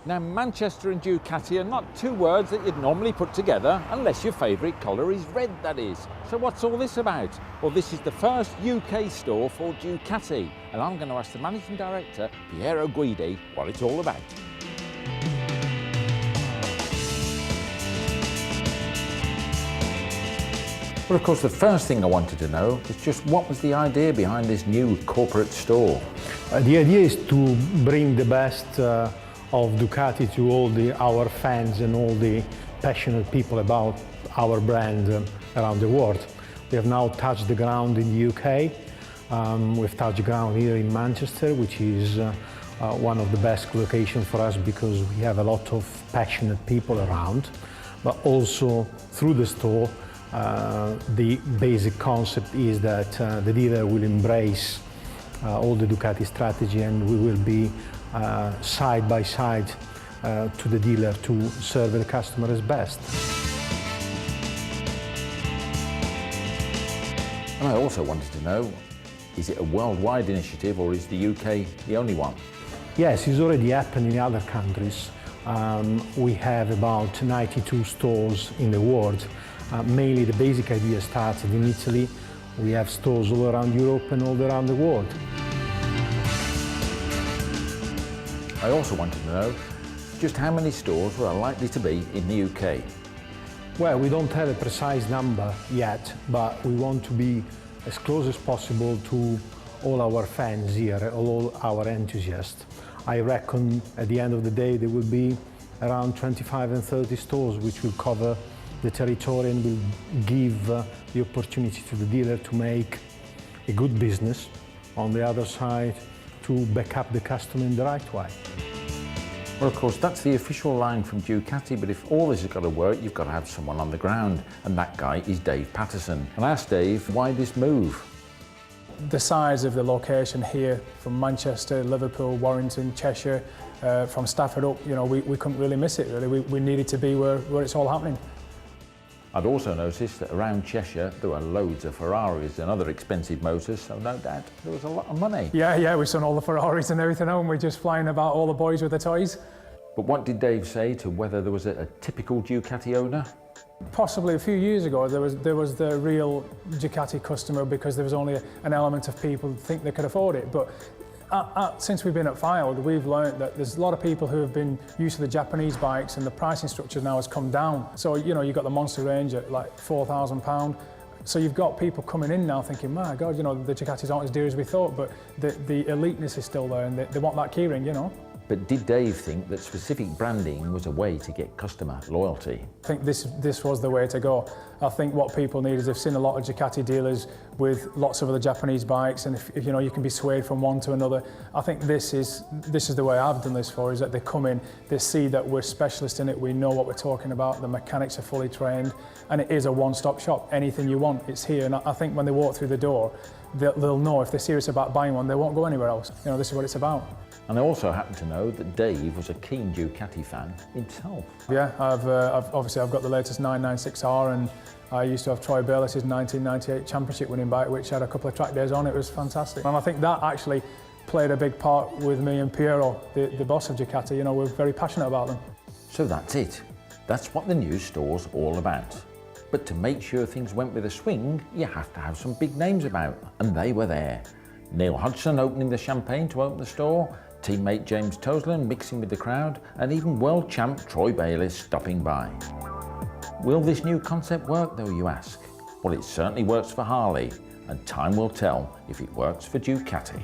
Now, Manchester and Ducati are not two words that you'd normally put together, unless your favourite colour is red, that is. So what's all this about? Well, this is the first UK store for Ducati, and I'm going to ask the Managing Director, Pierre Guidi, what it's all about. Well, of course, the first thing I wanted to know is just what was the idea behind this new corporate store? The idea is to bring the best of Ducati to all our fans and all the passionate people about our brand around the world. We have now touched the ground in the UK. We've touched ground here in Manchester, which is one of the best locations for us because we have a lot of passionate people around. But also through the store, the basic concept is that the dealer will embrace all the Ducati strategy, and we will be side by side to the dealer to serve the customer as best. And I also wanted to know, is it a worldwide initiative or is the UK the only one? Yes, it's already happened in other countries. We have about 92 stores in the world. Mainly the basic idea started in Italy. We have stores all around Europe and all around the world. I also wanted to know just how many stores were likely to be in the UK. Well, we don't have a precise number yet, but we want to be as close as possible to all our fans here, all our enthusiasts. I reckon at the end of the day there will be around 25 and 30 stores which will cover the territory and will give the opportunity to the dealer to make a good business. On the other side, to back up the customer in the right way. Well, of course, that's the official line from Ducati, but if all this has got to work, you've got to have someone on the ground, and that guy is Dave Patterson. And I asked Dave, why this move? The size of the location here, from Manchester, Liverpool, Warrington, Cheshire, from Stafford up, you know, we couldn't really miss it, really. We needed to be where it's all happening. I'd also noticed that around Cheshire there were loads of Ferraris and other expensive motors, so no doubt there was a lot of money. Yeah, we've seen all the Ferraris and everything home. We're just flying about all the boys with the toys. But what did Dave say to whether there was a typical Ducati owner? Possibly a few years ago there was the real Ducati customer because there was only an element of people who think they could afford it. But since we've been at Filed, we've learned that there's a lot of people who have been used to the Japanese bikes, and the pricing structure now has come down. So, you know, you've got the Monster range at like £4,000. So you've got people coming in now thinking, my God, you know, the Ducatis aren't as dear as we thought, but the eliteness is still there, and they want that keyring, you know. But did Dave think that specific branding was a way to get customer loyalty? I think this was the way to go. I think what people need is they've seen a lot of Ducati dealers with lots of other Japanese bikes, and if you know, you can be swayed from one to another. I think this is the way I've done this for, is that they come in, they see that we're specialists in it, we know what we're talking about, the mechanics are fully trained, and it is a one-stop shop. Anything you want, it's here. And I think when they walk through the door, they'll know if they're serious about buying one, they won't go anywhere else. You know, this is what it's about. And I also happen to know that Dave was a keen Ducati fan himself. Yeah, I've got the latest 996R, and I used to have Troy Bayliss' 1998 championship winning bike, which had a couple of track days on. It was fantastic. And I think that actually played a big part with me and Piero, the boss of Ducati. You know, we're very passionate about them. So that's it. That's what the new store's all about. But to make sure things went with a swing, you have to have some big names about, and they were there. Neil Hodgson opening the champagne to open the store, teammate James Toseland mixing with the crowd, and even world champ Troy Bayliss stopping by. Will this new concept work though, you ask? Well, it certainly works for Harley, and time will tell if it works for Ducati.